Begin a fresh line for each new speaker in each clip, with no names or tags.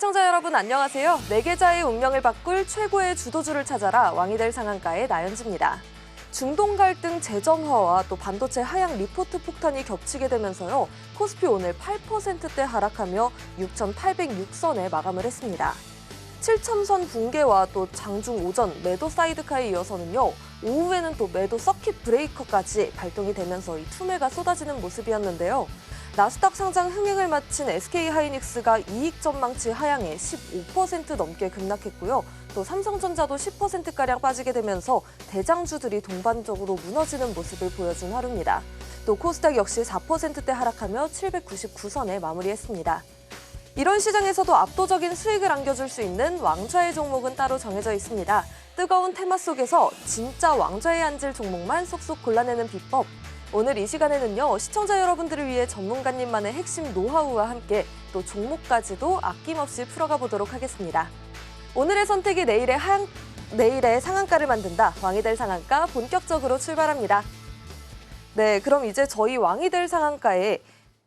시청자 여러분 안녕하세요. 네 계좌의 운명을 바꿀 최고의 주도주를 찾아라 왕이 될 상한가의 나연지입니다. 중동 갈등 재점화와 또 반도체 하향 리포트 폭탄이 겹치게 되면서요. 코스피 오늘 8%대 하락하며 6,806선에 마감을 했습니다. 7,000선 붕괴와 또 장중 오전 매도 사이드카에 이어서는요. 오후에는 또 매도 서킷 브레이커까지 발동이 되면서 이 투매가 쏟아지는 모습이었는데요. 나스닥 상장 흥행을 마친 SK하이닉스가 이익 전망치 하향에 15% 넘게 급락했고요. 또 삼성전자도 10%가량 빠지게 되면서 대장주들이 동반적으로 무너지는 모습을 보여준 하루입니다. 또 코스닥 역시 4%대 하락하며 799선에 마무리했습니다. 이런 시장에서도 압도적인 수익을 안겨줄 수 있는 왕좌의 종목은 따로 정해져 있습니다. 뜨거운 테마 속에서 진짜 왕좌에 앉을 종목만 쏙쏙 골라내는 비법. 오늘 이 시간에는요, 시청자 여러분들을 위해 전문가님만의 핵심 노하우와 함께 또 종목까지도 아낌없이 풀어가 보도록 하겠습니다. 오늘의 선택이 내일의 상한가를 만든다. 왕이 될 상한가 본격적으로 출발합니다. 네, 그럼 이제 저희 왕이 될 상한가에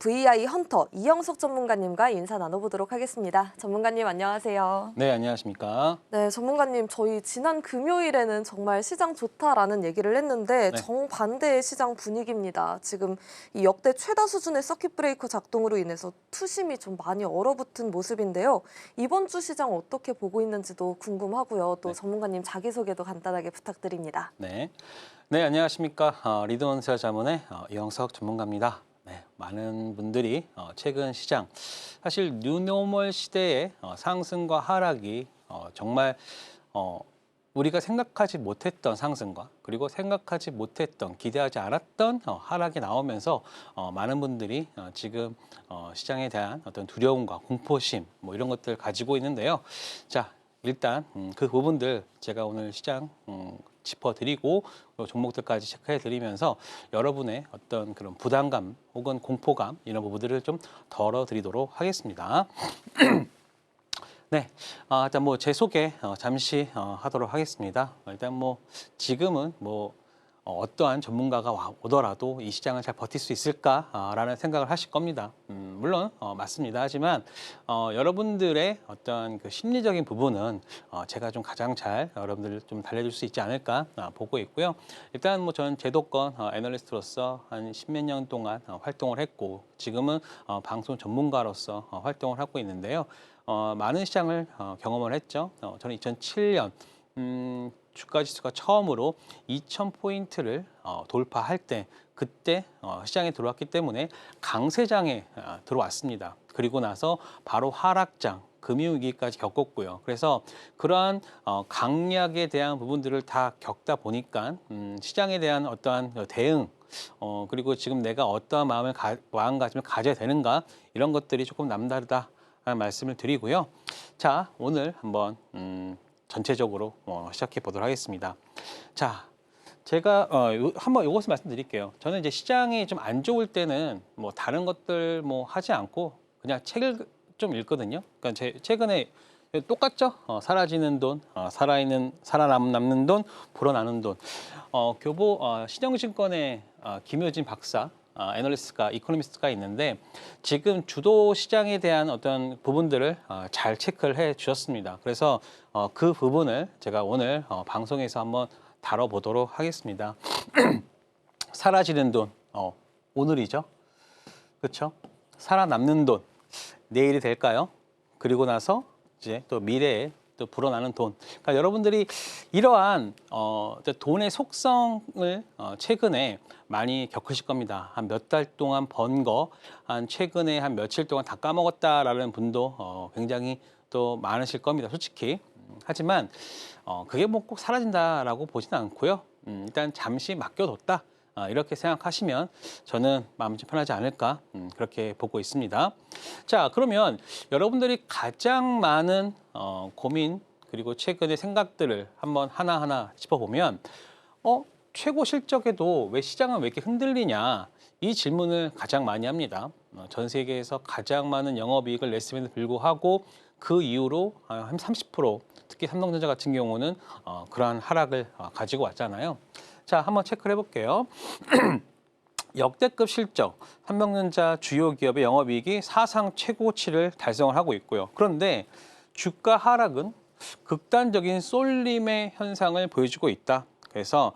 VI 헌터 이영석 전문가님과 인사 나눠보도록 하겠습니다. 전문가님 안녕하세요.
네, 안녕하십니까.
네, 전문가님 저희 지난 금요일에는 정말 시장 좋다라는 얘기를 했는데
네.
정반대의 시장 분위기입니다. 지금 이 역대 최다 수준의 서킷 브레이커 작동으로 인해서 투심이 좀 많이 얼어붙은 모습인데요. 이번 주 시장 어떻게 보고 있는지도 궁금하고요. 또
네.
전문가님 자기소개도 간단하게 부탁드립니다.
네, 안녕하십니까. 리드원세어 자문의 이영석 전문가입니다. 네, 많은 분들이 최근 시장, 사실 뉴노멀 시대의 상승과 하락이 정말 우리가 생각하지 못했던 상승과 그리고 생각하지 못했던, 기대하지 않았던 하락이 나오면서 많은 분들이 지금 시장에 대한 어떤 두려움과 공포심 뭐 이런 것들 가지고 있는데요. 자, 일단 그 부분들 제가 오늘 시장 짚어드리고 종목들까지 체크해드리면서 여러분의 어떤 그런 부담감 혹은 공포감 이런 부분들을 좀 덜어드리도록 하겠습니다. 네, 일단 뭐 제 소개 잠시 하도록 하겠습니다. 일단 뭐 지금은 뭐 어떠한 전문가가 오더라도 이 시장을 잘 버틸 수 있을까라는 생각을 하실 겁니다. 물론 맞습니다. 하지만 여러분들의 어떤 그 심리적인 부분은 제가 좀 가장 잘 여러분들 좀 달래줄 수 있지 않을까 보고 있고요. 일단 뭐 저는 제도권 애널리스트로서 한 10몇 년 동안 활동을 했고 지금은 방송 전문가로서 활동을 하고 있는데요. 많은 시장을 경험을 했죠. 저는 2007년 주가지수가 처음으로 2,000포인트를 돌파할 때 그때 시장에 들어왔기 때문에 강세장에 들어왔습니다. 그리고 나서 바로 하락장, 금융위기까지 겪었고요. 그래서 그러한 강약에 대한 부분들을 다 겪다 보니까 시장에 대한 어떠한 대응 그리고 지금 내가 어떠한 마음가짐을 가져야 되는가 이런 것들이 조금 남다르다라는 말씀을 드리고요. 자, 오늘 한번 전체적으로 시작해 보도록 하겠습니다. 자, 제가 한번 이것을 말씀드릴게요. 저는 이제 시장이 좀 안 좋을 때는 뭐 다른 것들 뭐 하지 않고 그냥 책을 좀 읽거든요. 그러니까 최근에 똑같죠? 사라지는 돈, 살아남는 돈, 불어나는 돈. 교보 신영증권의 김효진 박사 애널리스트가 이코노미스트가 있는데 지금 주도 시장에 대한 어떤 부분들을 잘 체크를 해 주셨습니다. 그래서 그 부분을 제가 오늘 방송에서 한번 다뤄보도록 하겠습니다. 사라지는 돈, 오늘이죠. 그렇죠? 살아남는 돈, 내일이 될까요? 그리고 나서 이제 또 미래에 또 불어나는 돈. 그러니까 여러분들이 이러한 돈의 속성을 최근에 많이 겪으실 겁니다. 한 몇 달 동안 번 거, 한 최근에 한 며칠 동안 다 까먹었다라는 분도 굉장히 또 많으실 겁니다. 솔직히. 하지만 그게 뭐 꼭 사라진다라고 보지는 않고요. 일단 잠시 맡겨뒀다. 이렇게 생각하시면 저는 마음이 좀 편하지 않을까 그렇게 보고 있습니다. 자, 그러면 여러분들이 가장 많은 고민 그리고 최근의 생각들을 한번 하나하나 짚어보면 최고 실적에도 왜 시장은 왜 이렇게 흔들리냐 이 질문을 가장 많이 합니다. 전 세계에서 가장 많은 영업이익을 냈음에도 불구하고 그 이후로 한 30% 특히 삼성전자 같은 경우는 그러한 하락을 가지고 왔잖아요. 자, 한번 체크를 해볼게요. 역대급 실적, 삼성전자 주요 기업의 영업이익이 사상 최고치를 달성을 하고 있고요. 그런데 주가 하락은 극단적인 쏠림의 현상을 보여주고 있다. 그래서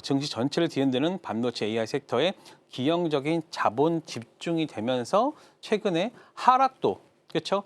증시 전체를 뒤흔드는 반도체 AI 섹터에 기형적인 자본 집중이 되면서 최근에 하락도, 그렇죠?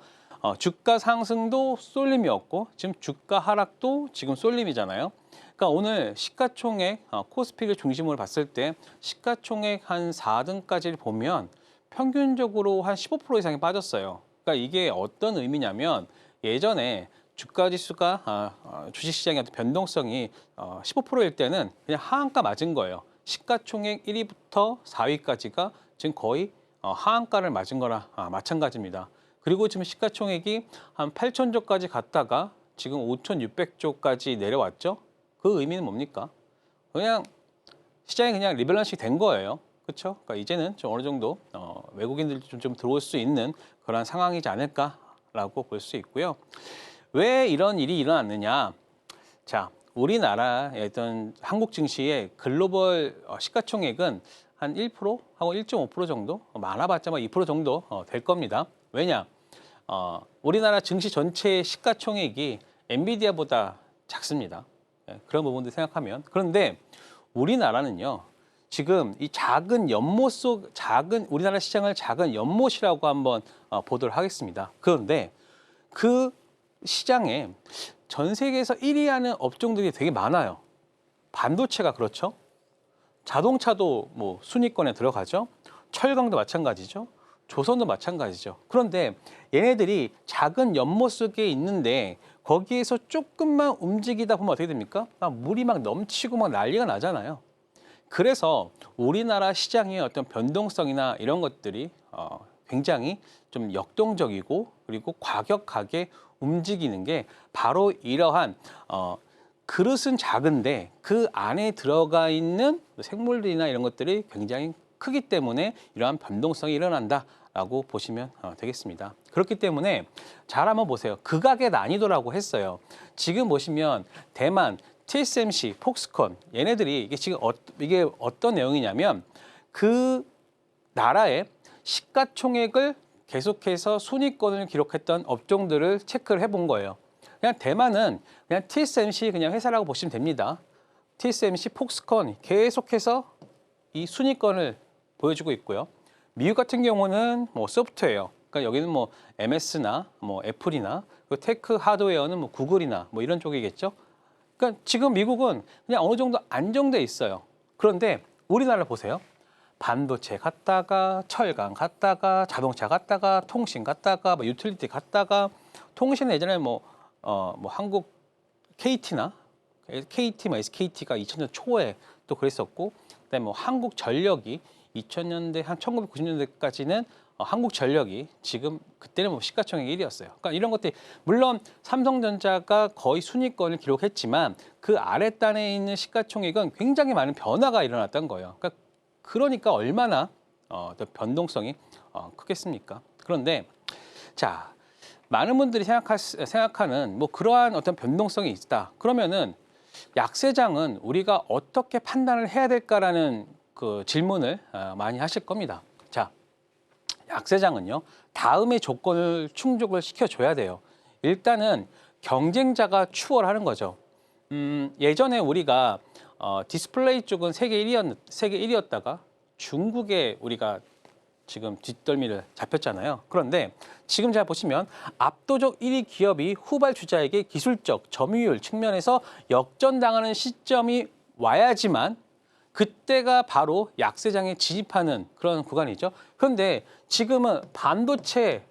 주가 상승도 쏠림이었고 지금 주가 하락도 지금 쏠림이잖아요. 그러니까 오늘 시가총액 코스피를 중심으로 봤을 때 시가총액 한 4등까지를 보면 평균적으로 한 15% 이상이 빠졌어요. 그러니까 이게 어떤 의미냐면 예전에 주가 지수가 주식시장의 어떤 변동성이 15%일 때는 그냥 하한가 맞은 거예요. 시가총액 1위부터 4위까지가 지금 거의 하한가를 맞은 거나 마찬가지입니다. 그리고 지금 시가총액이 한 8천조까지 갔다가 지금 5,600조까지 내려왔죠. 그 의미는 뭡니까? 그냥 시장이 그냥 리밸런싱 된 거예요. 그렇죠? 그러니까 이제는 좀 어느 정도 외국인들도 좀 들어올 수 있는 그런 상황이지 않을까라고 볼 수 있고요. 왜 이런 일이 일어났느냐? 자, 우리나라의 어떤 한국 증시의 글로벌 시가총액은 한 1%하고 1.5% 정도, 많아봤자 2% 정도 될 겁니다. 왜냐? 우리나라 증시 전체의 시가총액이 엔비디아보다 작습니다. 그런 부분들 생각하면. 그런데 우리나라는요, 지금 이 작은 연못 우리나라 시장을 작은 연못이라고 한번 보도를 하겠습니다. 그런데 그 시장에 전 세계에서 1위 하는 업종들이 되게 많아요. 반도체가 그렇죠. 자동차도 뭐 순위권에 들어가죠. 철강도 마찬가지죠. 조선도 마찬가지죠. 그런데 얘네들이 작은 연못 속에 있는데 거기에서 조금만 움직이다 보면 어떻게 됩니까? 물이 막 넘치고 막 난리가 나잖아요. 그래서 우리나라 시장의 어떤 변동성이나 이런 것들이 굉장히 좀 역동적이고 그리고 과격하게 움직이는 게 바로 이러한 그릇은 작은데 그 안에 들어가 있는 생물들이나 이런 것들이 굉장히 크기 때문에 이러한 변동성이 일어난다라고 보시면 되겠습니다. 그렇기 때문에 잘 한번 보세요. 극악의 난이도라고 했어요. 지금 보시면 대만, TSMC, 폭스콘 얘네들이 이게 지금 이게 어떤 내용이냐면 그 나라의 시가총액을 계속해서 순위권을 기록했던 업종들을 체크를 해본 거예요. 그냥 대만은 그냥 TSMC 그냥 회사라고 보시면 됩니다. TSMC, 폭스콘 계속해서 이 순위권을 보여주고 있고요. 미국 같은 경우는 뭐 소프트웨어, 그러니까 여기는 뭐 MS나 뭐 애플이나 그리고 테크 하드웨어는 뭐 구글이나 뭐 이런 쪽이겠죠. 그러니까 지금 미국은 그냥 어느 정도 안정돼 있어요. 그런데 우리나라 보세요. 반도체 갔다가 철강 갔다가 자동차 갔다가 통신 갔다가 뭐 유틸리티 갔다가 통신은 예전에 뭐 한국 KT나 KT, SKT가 2000년 초에 또 그랬었고 그다음에 뭐 한국전력이 2000년대 한 1990년대까지는 한국전력이 지금 그때는 뭐 시가총액 1위였어요. 그러니까 이런 것들이 물론 삼성전자가 거의 순위권을 기록했지만 그 아랫단에 있는 시가총액은 굉장히 많은 변화가 일어났던 거예요. 그러니까 얼마나 더 변동성이 크겠습니까? 그런데 자, 많은 분들이 생각하는 뭐 그러한 어떤 변동성이 있다. 그러면은 약세장은 우리가 어떻게 판단을 해야 될까라는 그 질문을 많이 하실 겁니다. 자, 약세장은요, 다음의 조건을 충족을 시켜줘야 돼요. 일단은 경쟁자가 추월하는 거죠. 예전에 우리가 디스플레이 쪽은 세계 1위였다가 중국에 우리가 지금 뒷덜미를 잡혔잖아요. 그런데 지금 잘 보시면 압도적 1위 기업이 후발주자에게 기술적 점유율 측면에서 역전당하는 시점이 와야지만 그때가 바로 약세장에 진입하는 그런 구간이죠. 그런데 지금은 반도체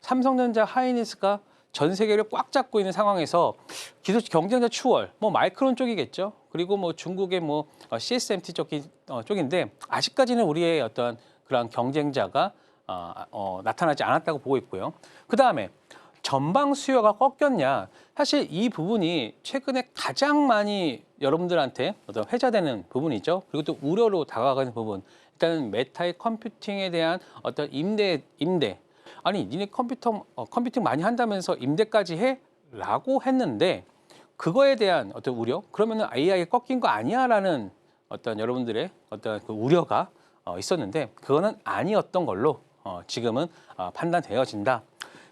삼성전자, 하이닉스가 전 세계를 꽉 잡고 있는 상황에서 기술 경쟁자 추월, 뭐 마이크론 쪽이겠죠. 그리고 뭐 중국의 뭐 CSMT 쪽인데 아직까지는 우리의 어떤 그런 경쟁자가 나타나지 않았다고 보고 있고요. 그 다음에 전방 수요가 꺾였냐? 사실 이 부분이 최근에 가장 많이 여러분들한테 어떤 회자되는 부분이죠. 그리고 또 우려로 다가가는 부분. 일단은 메타의 컴퓨팅에 대한 어떤 임대. 아니, 니네 컴퓨팅 많이 한다면서 임대까지 해? 라고 했는데 그거에 대한 어떤 우려? 그러면은 AI가 꺾인 거 아니야? 라는 어떤 여러분들의 어떤 그 우려가 있었는데 그거는 아니었던 걸로 지금은 판단되어진다.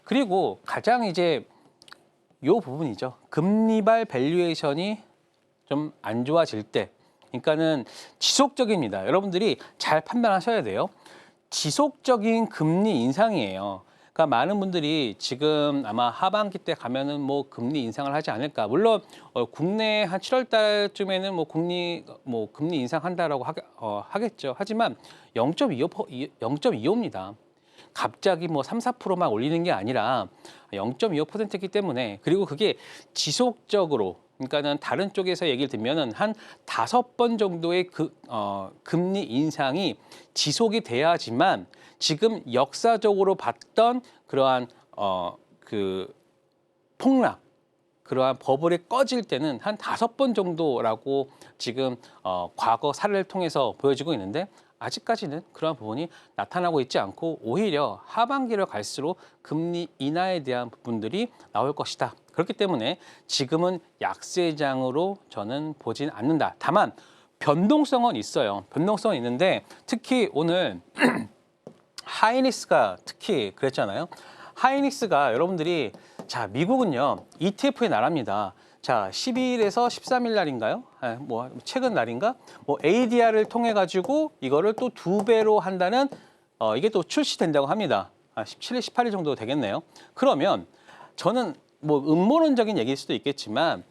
그리고 가장 이제 요 부분이죠. 금리발 밸류에이션이 좀 안 좋아질 때, 그러니까는 지속적입니다. 여러분들이 잘 판단하셔야 돼요. 지속적인 금리 인상이에요. 그러니까 많은 분들이 지금 아마 하반기 때 가면은 뭐 금리 인상을 하지 않을까. 물론 국내 한 7월 달쯤에는 뭐 금리 인상한다라고 하겠죠. 하지만 0.25입니다. 갑자기 뭐 3, 4%만 올리는 게 아니라 0.25%이기 때문에, 그리고 그게 지속적으로, 그러니까는 다른 쪽에서 얘기를 듣면은 한 5번 정도의 금리 인상이 지속이 돼야지만 지금 역사적으로 봤던 그러한 폭락, 그러한 버블이 꺼질 때는 한 5번 정도라고 지금 과거 사례를 통해서 보여지고 있는데, 아직까지는 그러한 부분이 나타나고 있지 않고 오히려 하반기를 갈수록 금리 인하에 대한 부분들이 나올 것이다. 그렇기 때문에 지금은 약세장으로 저는 보진 않는다. 다만 변동성은 있어요. 변동성은 있는데 특히 오늘 하이닉스가 특히 그랬잖아요. 하이닉스가 여러분들이, 자, 미국은요 ETF의 나라입니다. 자, 12일에서 13일 날인가요? 뭐 최근 날인가? 뭐 ADR을 통해 가지고 이거를 또 2배로 한다는 이게 또 출시된다고 합니다. 17일, 18일 정도 되겠네요. 그러면 저는 뭐 음모론적인 얘기일 수도 있겠지만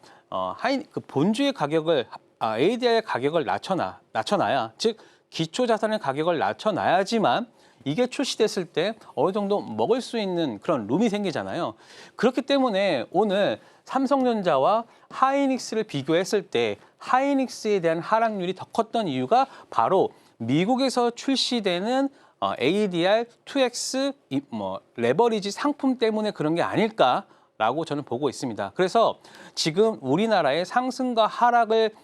그 본주의 가격을 ADR의 가격을 낮춰놔야, 즉 기초 자산의 가격을 낮춰놔야지만 이게 출시됐을 때 어느 정도 먹을 수 있는 그런 룸이 생기잖아요. 그렇기 때문에 오늘 삼성전자와 하이닉스를 비교했을 때 하이닉스에 대한 하락률이 더 컸던 이유가 바로 미국에서 출시되는 ADR 2X 레버리지 상품 때문에 그런 게 아닐까라고 저는 보고 있습니다. 그래서 지금 우리나라의 상승과 하락을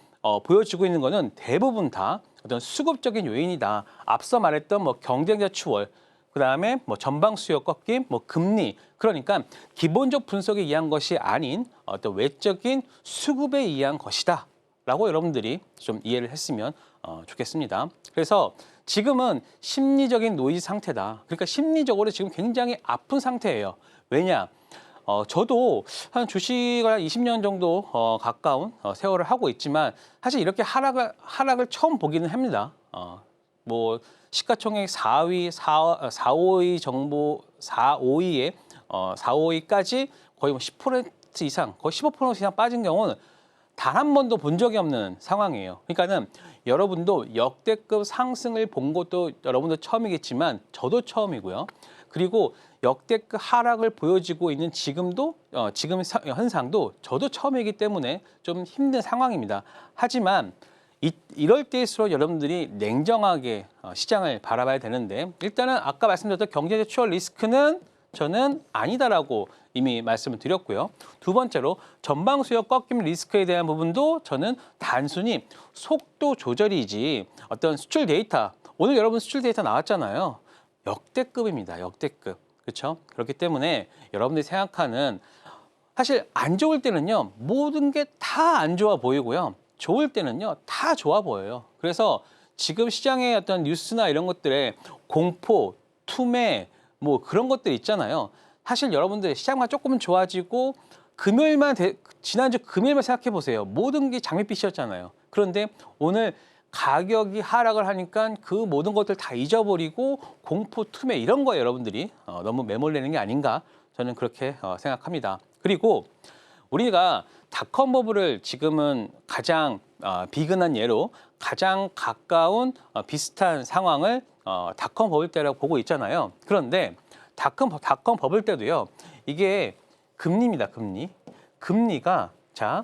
보여주고 있는 거는 대부분 다 어떤 수급적인 요인이다. 앞서 말했던 뭐 경쟁자 추월, 그다음에 뭐 전방 수요 꺾임, 뭐 금리, 그러니까 기본적 분석에 의한 것이 아닌 어떤 외적인 수급에 의한 것이다라고 여러분들이 좀 이해를 했으면 좋겠습니다. 그래서 지금은 심리적인 노이즈 상태다. 그러니까 심리적으로 지금 굉장히 아픈 상태예요. 왜냐? 저도 한 주식을 한 20년 정도 가까운 세월을 하고 있지만 사실 이렇게 하락을 처음 보기는 합니다. 뭐 시가총액 4위, 5위 정도, 5위에 5위까지 거의 뭐 10% 이상, 거의 15% 이상 빠진 경우는 단 한 번도 본 적이 없는 상황이에요. 그러니까는 여러분도 역대급 상승을 본 것도 여러분도 처음이겠지만 저도 처음이고요. 그리고 역대급 하락을 보여지고 있는 지금도 지금 현상도 저도 처음이기 때문에 좀 힘든 상황입니다. 하지만 이럴 때일수록 여러분들이 냉정하게 시장을 바라봐야 되는데, 일단은 아까 말씀드렸던 경제적 추월 리스크는 저는 아니다라고 이미 말씀을 드렸고요. 두 번째로 전방 수요 꺾임 리스크에 대한 부분도 저는 단순히 속도 조절이지 어떤 수출 데이터, 오늘 여러분 수출 데이터 나왔잖아요. 역대급입니다. 역대급. 그렇죠? 그렇기 때문에 여러분들이 생각하는, 사실 안 좋을 때는요 모든 게 다 안 좋아 보이고요, 좋을 때는요 다 좋아 보여요. 그래서 지금 시장의 어떤 뉴스나 이런 것들에 공포, 투매 뭐 그런 것들 있잖아요. 사실 여러분들 시장만 조금 좋아지고 지난주 금요일만 생각해 보세요. 모든 게 장밋빛이었잖아요. 그런데 오늘 가격이 하락을 하니까 그 모든 것들 다 잊어버리고 공포, 투매 이런 거에 여러분들이 너무 매몰되는 게 아닌가, 저는 그렇게 생각합니다. 그리고 우리가 닷컴 버블을 지금은 가장 비근한 예로 가장 가까운 비슷한 상황을 닷컴 버블 때라고 보고 있잖아요. 그런데 닷컴 버블 때도요, 이게 금리입니다. 금리가 자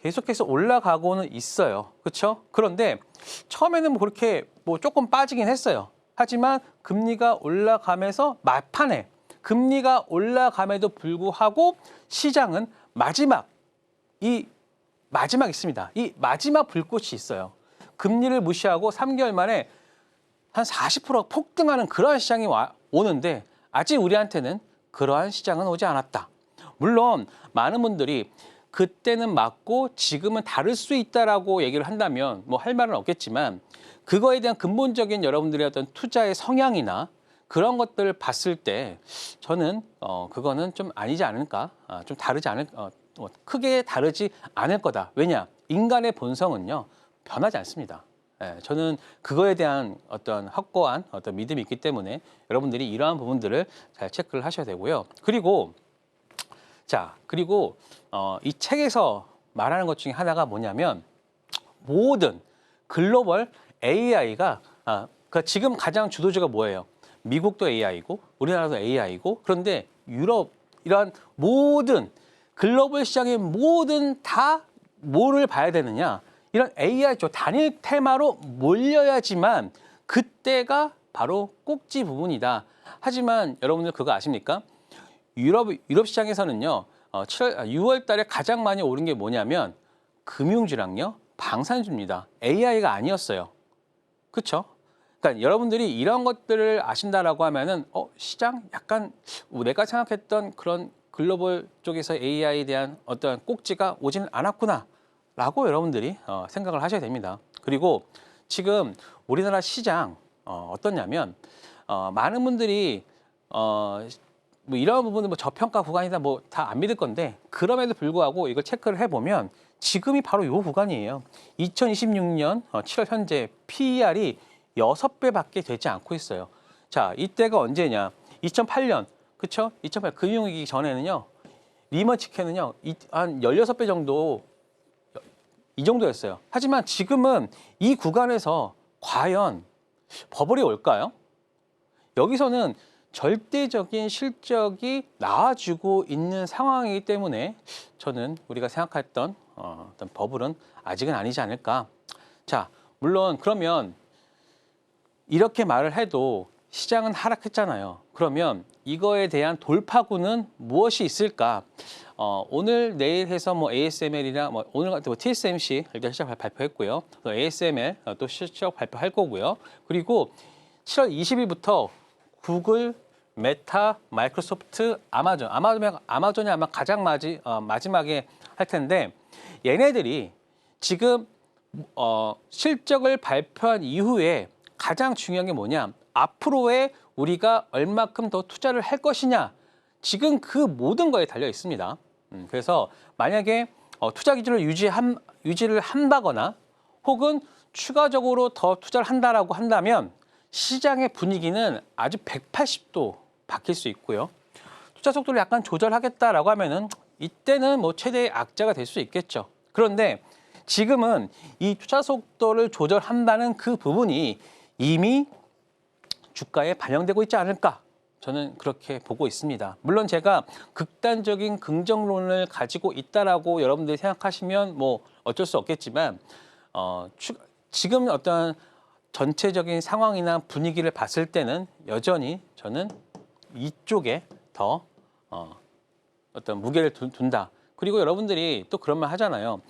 계속해서 올라가고는 있어요. 그렇죠? 그런데 처음에는 뭐 그렇게 뭐 조금 빠지긴 했어요. 하지만 금리가 올라가면서 막판에 금리가 올라감에도 불구하고 시장은 마지막 있습니다. 이 마지막 불꽃이 있어요. 금리를 무시하고 3개월 만에 한 40%가 폭등하는 그러한 시장이 오는데 아직 우리한테는 그러한 시장은 오지 않았다. 물론 많은 분들이 그때는 맞고 지금은 다를 수 있다라고 얘기를 한다면 뭐 할 말은 없겠지만, 그거에 대한 근본적인 여러분들의 어떤 투자의 성향이나 그런 것들을 봤을 때 저는 그거는 좀 아니지 않을까, 좀 크게 다르지 않을 거다. 왜냐? 인간의 본성은요, 변하지 않습니다. 예, 저는 그거에 대한 어떤 확고한 어떤 믿음이 있기 때문에 여러분들이 이러한 부분들을 잘 체크를 하셔야 되고요. 그리고 이 책에서 말하는 것 중에 하나가 뭐냐면 모든 글로벌 AI가 그러니까 지금 가장 주도주가 뭐예요? 미국도 AI고 우리나라도 AI고 그런데 유럽 이러한 모든 글로벌 시장의 모든 다 뭐를 봐야 되느냐? 이런 AI 쪽 단일 테마로 몰려야지만 그때가 바로 꼭지 부분이다. 하지만 여러분들 그거 아십니까? 유럽 시장에서는요. 6월 달에 가장 많이 오른 게 뭐냐면 금융주랑요. 방산주입니다. AI가 아니었어요. 그렇죠? 그러니까 여러분들이 이런 것들을 아신다라고 하면은 시장 약간 내가 생각했던 그런 글로벌 쪽에서 AI에 대한 어떤 꼭지가 오지는 않았구나. 라고 여러분들이 생각을 하셔야 됩니다. 그리고 지금 우리나라 시장 어떻냐면 많은 분들이 뭐 이런 부분은 뭐 저평가 구간이다 뭐 다 안 믿을 건데 그럼에도 불구하고 이걸 체크를 해보면 지금이 바로 이 구간이에요. 2026년 7월 현재 PER이 6배밖에 되지 않고 있어요. 자, 이때가 언제냐? 2008년, 그렇죠? 2008 금융위기 전에는요. 리머치케는요. 한 16배 정도 이 정도였어요. 하지만 지금은 이 구간에서 과연 버블이 올까요? 여기서는 절대적인 실적이 나와주고 있는 상황이기 때문에 저는 우리가 생각했던 어떤 버블은 아직은 아니지 않을까. 자, 물론 그러면 이렇게 말을 해도 시장은 하락했잖아요. 그러면 이거에 대한 돌파구는 무엇이 있을까? 오늘 내일 해서 뭐 ASML이나 뭐 오늘 같은 뭐 TSMC 일단 실적 발표했고요. 또 ASML 또 실적 발표할 거고요. 그리고 7월 20일부터 구글, 메타, 마이크로소프트, 아마존이 아마 가장 마지막에 할 텐데 얘네들이 지금 실적을 발표한 이후에 가장 중요한 게 뭐냐? 앞으로의 우리가 얼마큼 더 투자를 할 것이냐? 지금 그 모든 거에 달려 있습니다. 그래서 만약에 투자 기준을 유지를 한다거나 혹은 추가적으로 더 투자를 한다라고 한다면 시장의 분위기는 아주 180도 바뀔 수 있고요. 투자 속도를 약간 조절하겠다라고 하면은 이때는 뭐 최대의 악재가 될 수 있겠죠. 그런데 지금은 이 투자 속도를 조절한다는 그 부분이 이미 주가에 반영되고 있지 않을까? 저는 그렇게 보고 있습니다. 물론 제가 극단적인 긍정론을 가지고 있다라고 여러분들이 생각하시면 뭐 어쩔 수 없겠지만 지금 어떤 전체적인 상황이나 분위기를 봤을 때는 여전히 저는 이쪽에 더 어떤 무게를 둔다. 그리고 여러분들이 또 그런 말 하잖아요.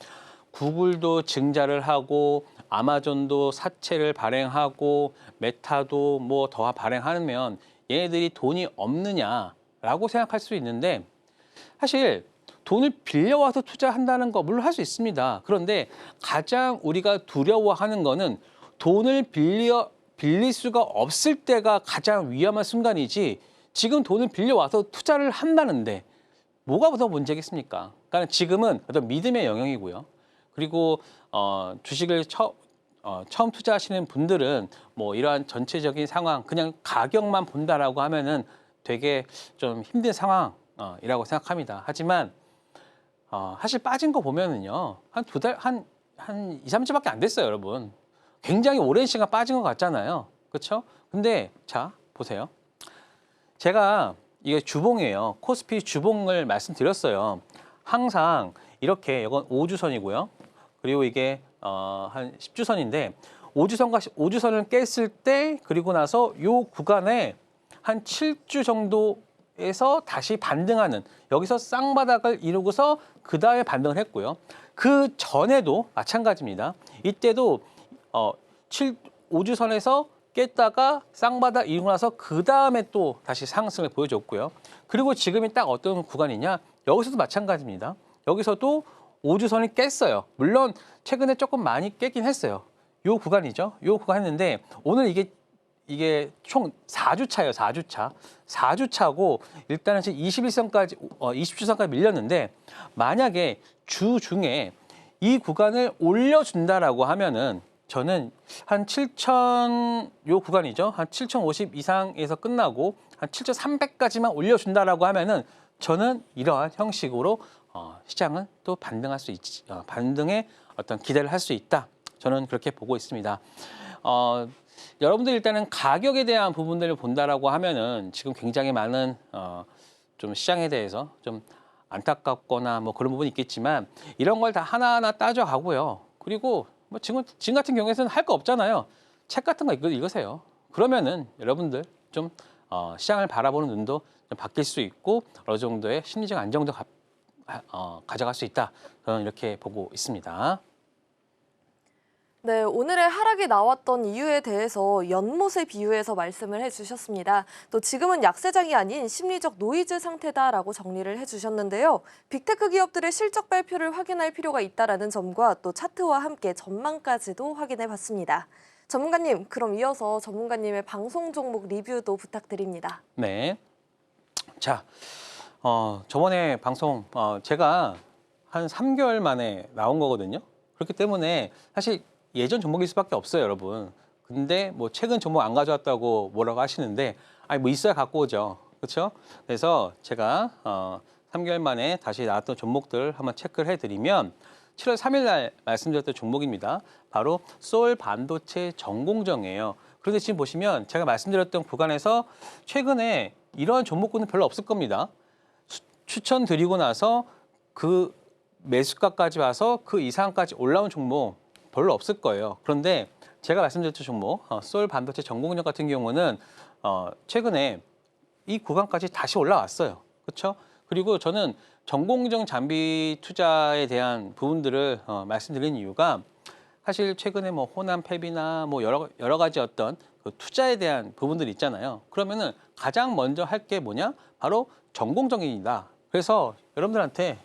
구글도 증자를 하고 아마존도 사채를 발행하고 메타도 뭐 더 발행하면 얘네들이 돈이 없느냐라고 생각할 수 있는데 사실 돈을 빌려와서 투자한다는 거 물론 할 수 있습니다. 그런데 가장 우리가 두려워하는 거는 돈을 빌릴 수가 없을 때가 가장 위험한 순간이지 지금 돈을 빌려와서 투자를 한다는데 뭐가 더 문제겠습니까? 그러니까 지금은 어떤 믿음의 영역이고요. 그리고 주식을 처음 투자하시는 분들은 뭐 이러한 전체적인 상황 그냥 가격만 본다라고 하면은 되게 좀 힘든 상황이라고 생각합니다. 하지만 사실 빠진 거 보면은요 한 2달 한 2, 3주밖에 안 됐어요, 여러분. 굉장히 오랜 시간 빠진 것 같잖아요, 그렇죠? 근데 자 보세요. 제가 이게 주봉이에요. 코스피 주봉을 말씀드렸어요. 항상 이렇게 이건 5주선이고요. 그리고 이게 한 10주선인데 5주선을 깼을 때 그리고 나서 요 구간에 한 7주 정도에서 다시 반등하는 여기서 쌍바닥을 이루고서 그 다음에 반등을 했고요. 그 전에도 마찬가지입니다. 이때도 5주선에서 깼다가 쌍바닥 이루고 나서 그 다음에 또 다시 상승을 보여줬고요. 그리고 지금이 딱 어떤 구간이냐? 여기서도 마찬가지입니다. 여기서도 5주선이 깼어요. 물론 최근에 조금 많이 깨긴 했어요. 요 구간이죠. 요 구간 했는데 오늘 이게 이게 총 4주차예요, 4주차. 4주차고 일단은 지금 21선까지 20주선까지 밀렸는데 만약에 주 중에 이 구간을 올려준다라고 하면은 저는 한 7,000, 요 구간이죠. 한 7,050 이상에서 끝나고 한 7,300까지만 올려준다라고 하면은 저는 이러한 형식으로 시장은 또 반등할 수 반등의 어떤 기대를 할 수 있다. 저는 그렇게 보고 있습니다. 여러분들 일단은 가격에 대한 부분들을 본다라고 하면은 지금 굉장히 많은 좀 시장에 대해서 좀 안타깝거나 뭐 그런 부분이 있겠지만 이런 걸 다 하나하나 따져가고요. 그리고 뭐 지금 같은 경우에는 할 거 없잖아요. 책 같은 거 읽으세요. 그러면은 여러분들 좀 시장을 바라보는 눈도 좀 바뀔 수 있고 어느 정도의 심리적 안정도 가져갈 수 있다. 저는 이렇게 보고 있습니다.
네, 오늘의 하락이 나왔던 이유에 대해서 연못에 비유해서 말씀을 해주셨습니다. 또 지금은 약세장이 아닌 심리적 노이즈 상태다라고 정리를 해주셨는데요. 빅테크 기업들의 실적 발표를 확인할 필요가 있다라는 점과 또 차트와 함께 전망까지도 확인해봤습니다. 전문가님, 그럼 이어서 전문가님의 방송 종목 리뷰도 부탁드립니다.
네. 자, 저번에 방송 제가 한 3개월 만에 나온 거거든요. 그렇기 때문에 사실 예전 종목일 수밖에 없어요, 여러분. 근데 뭐 최근 종목 안 가져왔다고 뭐라고 하시는데 아니 뭐 있어야 갖고 오죠. 그렇죠? 그래서 제가 3개월 만에 다시 나왔던 종목들 한번 체크를 해드리면 7월 3일 날 말씀드렸던 종목입니다. 바로 소울 반도체 전공정이에요. 그런데 지금 보시면 제가 말씀드렸던 구간에서 최근에 이런 종목군은 별로 없을 겁니다. 추천드리고 나서 그 매수가까지 와서 그 이상까지 올라온 종목 별로 없을 거예요. 그런데 제가 말씀드렸던 종목 소울 반도체 전공정 같은 경우는 최근에 이 구간까지 다시 올라왔어요. 그렇죠? 그리고 저는 전공정 장비 투자에 대한 부분들을 말씀드린 이유가 사실 최근에 뭐 호남 팹이나 뭐 여러 가지 어떤 그 투자에 대한 부분들이 있잖아요. 그러면은 가장 먼저 할 게 뭐냐? 바로 전공정입니다. 그래서 여러분들한테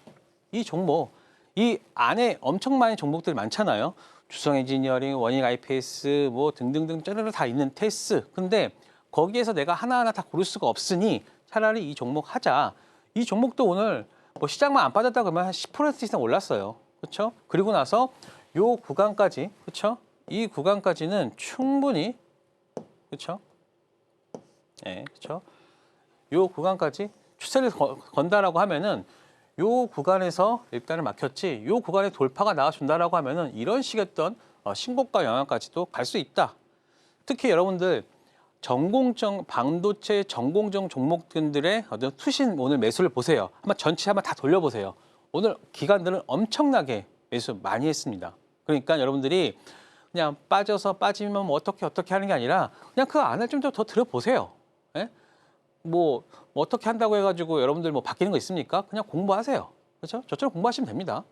이 종목 이 안에 엄청 많은 종목들이 많잖아요. 주성 엔지니어링, 원익 IPS 뭐 등등등 짜르르 다 있는 테스. 근데 거기에서 내가 하나하나 다 고를 수가 없으니 차라리 이 종목 하자. 이 종목도 오늘 뭐 시장만 안 빠졌다 그러면 한 10% 이상 올랐어요. 그렇죠? 그리고 나서 요 구간까지, 그렇죠? 이 구간까지는 충분히 그렇죠? 네, 그렇죠? 요 구간까지 추세를 건다라고 하면은 요 구간에서 일단은 막혔지 요 구간에 돌파가 나와준다라고 하면은 이런 식의 어떤 신고가 영향까지도 갈 수 있다. 특히 여러분들 전공정 반도체 전공정 종목들의 어떤 투신 오늘 매수를 보세요. 전체 한번 다 돌려보세요. 오늘 기관들은 엄청나게 매수 많이 했습니다. 그러니까 여러분들이 그냥 빠지면 뭐 어떻게 하는 게 아니라 그냥 그 안을 좀 더 들어보세요. 예? 뭐 어떻게 한다고 해가지고 여러분들 뭐 바뀌는 거 있습니까? 그냥 공부하세요. 그렇죠? 저처럼 공부하시면 됩니다.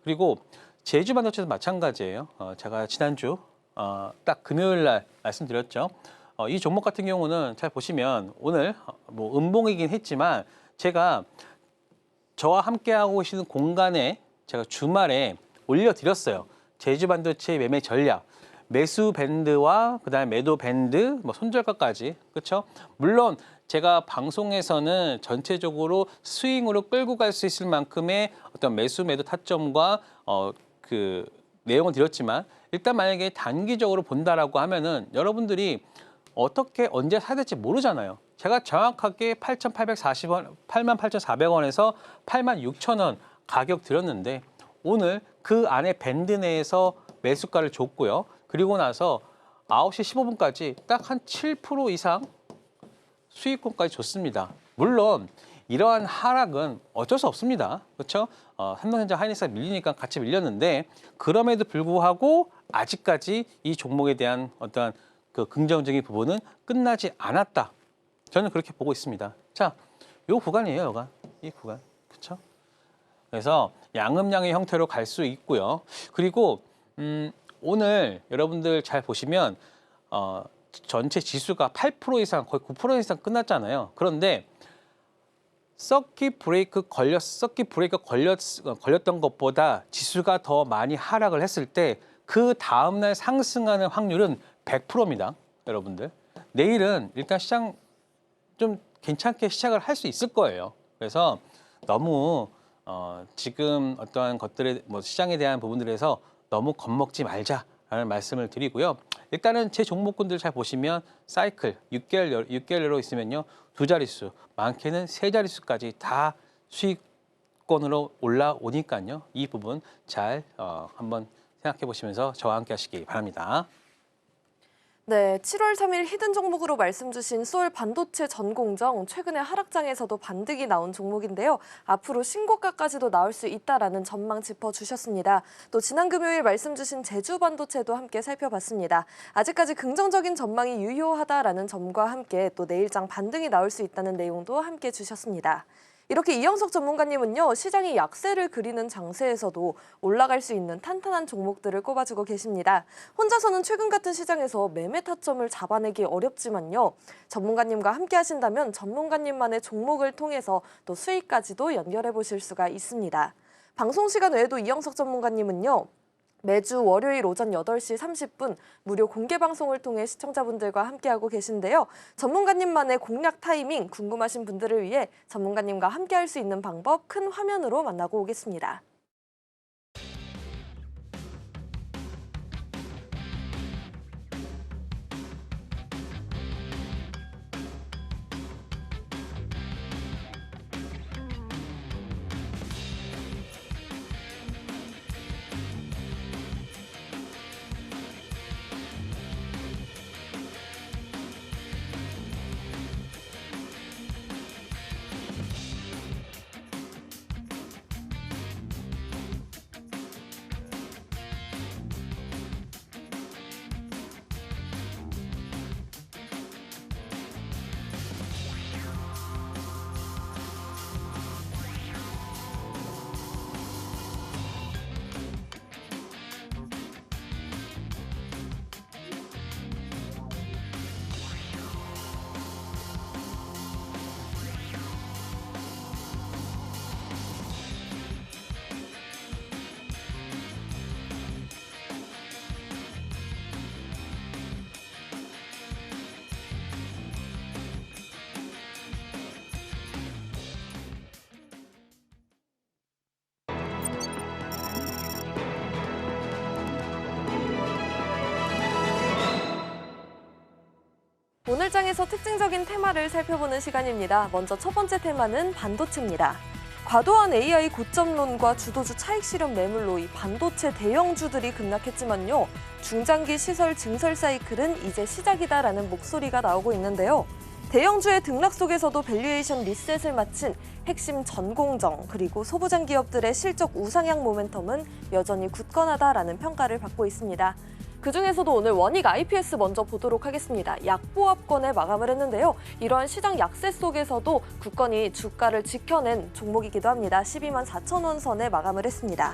그리고 제주 반도체도 마찬가지예요. 제가 지난주 딱 금요일 날 말씀드렸죠. 이 종목 같은 경우는 잘 보시면 오늘 뭐 음봉이긴 했지만 제가 저와 함께 하고 계시는 공간에 제가 주말에 올려드렸어요. 제주 반도체 매매 전략. 매수 밴드와 그다음에 매도 밴드, 뭐 손절가까지. 그렇죠? 물론 제가 방송에서는 전체적으로 스윙으로 끌고 갈 수 있을 만큼의 어떤 매수 매도 타점과 그 내용을 드렸지만 일단 만약에 단기적으로 본다라고 하면은 여러분들이 어떻게 언제 사야 될지 모르잖아요. 제가 정확하게 8,840원, 88,400원에서 86,000원 가격 드렸는데 오늘 그 안에 밴드 내에서 매수가를 줬고요. 그리고 나서 9시 15분까지 딱 한 7% 이상 수익권까지 줬습니다. 물론 이러한 하락은 어쩔 수 없습니다. 그렇죠? 삼성전자 하이닉스가 밀리니까 같이 밀렸는데 그럼에도 불구하고 아직까지 이 종목에 대한 어떤 그 긍정적인 부분은 끝나지 않았다. 저는 그렇게 보고 있습니다. 자, 요 구간이에요, 여가. 이 구간. 그렇죠? 그래서 양음양의 형태로 갈 수 있고요. 그리고 오늘 여러분들 잘 보시면 전체 지수가 8% 이상, 거의 9% 이상 끝났잖아요. 그런데 서킷 브레이크 걸렸던 것보다 지수가 더 많이 하락을 했을 때 그 다음날 상승하는 확률은 100%입니다. 여러분들. 내일은 일단 시장 좀 괜찮게 시작을 할 수 있을 거예요. 그래서 너무 지금 어떠한 것들에 시장에 대한 부분들에서 너무 겁먹지 말자라는 말씀을 드리고요. 일단은 제 종목군들 잘 보시면 사이클 6개월로 있으면요 2자릿수, 많게는 3자릿수까지 다 수익권으로 올라오니까요. 이 부분 잘 한번 생각해 보시면서 저와 함께 하시기 바랍니다.
네, 7월 3일 히든 종목으로 말씀 주신 소울 반도체 전공정, 최근에 하락장에서도 반등이 나온 종목인데요. 앞으로 신고가까지도 나올 수 있다라는 전망 짚어주셨습니다. 또 지난 금요일 말씀 주신 제주 반도체도 함께 살펴봤습니다. 아직까지 긍정적인 전망이 유효하다라는 점과 함께 또 내일장 반등이 나올 수 있다는 내용도 함께 주셨습니다. 이렇게 이영석 전문가님은요, 시장이 약세를 그리는 장세에서도 올라갈 수 있는 탄탄한 종목들을 꼽아주고 계십니다. 혼자서는 최근 같은 시장에서 매매 타점을 잡아내기 어렵지만요, 전문가님과 함께 하신다면 전문가님만의 종목을 통해서 또 수익까지도 연결해 보실 수가 있습니다. 방송 시간 외에도 이영석 전문가님은요, 매주 월요일 오전 8시 30분 무료 공개 방송을 통해 시청자분들과 함께하고 계신데요. 전문가님만의 공략 타이밍 궁금하신 분들을 위해 전문가님과 함께할 수 있는 방법 큰 화면으로 만나고 오겠습니다. 오늘 장에서 특징적인 테마를 살펴보는 시간입니다. 먼저 첫 번째 테마는 반도체입니다. 과도한 AI 고점론과 주도주 차익 실현 매물로 이 반도체 대형주들이 급락했지만요, 중장기 시설 증설 사이클은 이제 시작이다라는 목소리가 나오고 있는데요. 대형주의 등락 속에서도 밸류에이션 리셋을 마친 핵심 전공정 그리고 소부장 기업들의 실적 우상향 모멘텀은 여전히 굳건하다라는 평가를 받고 있습니다. 그중에서도 오늘 원익 IPS 먼저 보도록 하겠습니다. 약보합권에 마감을 했는데요. 이러한 시장 약세 속에서도 굳건히 주가를 지켜낸 종목이기도 합니다. 12만 4천 원 선에 마감을 했습니다.